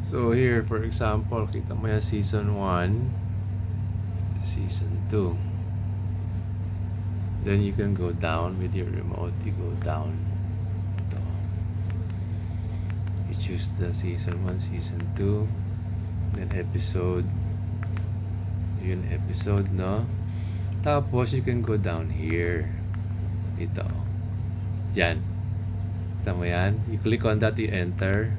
So here, for example, kita mo yan season 1, season 2. Then you can go down with your remote. You go down. Ito. You choose the season 1, season 2. Then episode. Yun episode, no? Tapos you can go down here. Ito. Yan. Kita mo yan? You click on that, you enter.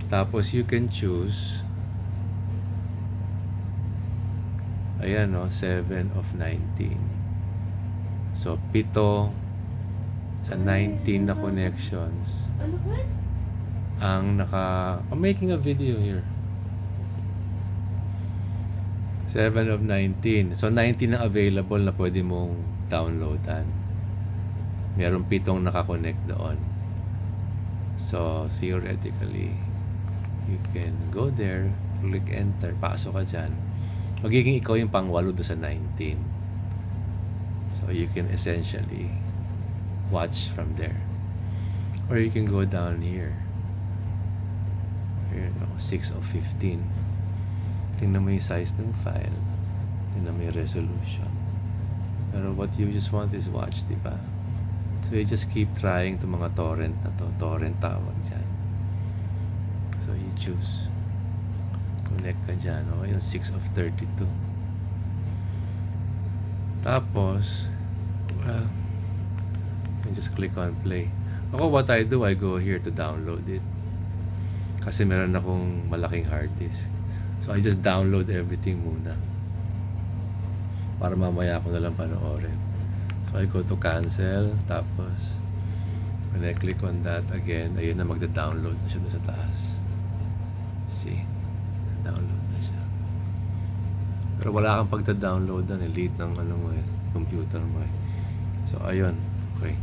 Tapos you can choose. Ayan, no? 7 of 19. So, 7 sa 19 na connections ang I'm making a video here. 7 of 19. So, 19 na available na pwede mong downloadan. Merong 7 nakakonect doon. So, theoretically, you can go there, click enter, pasok ka dyan. Magiging ikaw yung pang-8 doon sa 19. So, you can essentially watch from there. Or you can go down here. Here, no, 6 of 15. Tingnan mo yung size ng file. Tingnan mo yung resolution. Pero what you just want is watch, di ba? So, you just keep trying to mga torrent na to. Torrent tawag dyan. So, you choose. Connect ka dyan, no? Yung 6 of 32. Tapos, well, you just click on play. Ako, what I do, I go here to download it. Kasi meron akong malaking hard disk. So, I just download everything muna. Para mamaya ako na lang panoorin. So, I go to cancel. Tapos, when I click on that again, ayun na magda-download na siya sa taas. See? Download na siya. Pero wala kang pagda-download na. Late ng computer mo eh. So, ayun. Okay.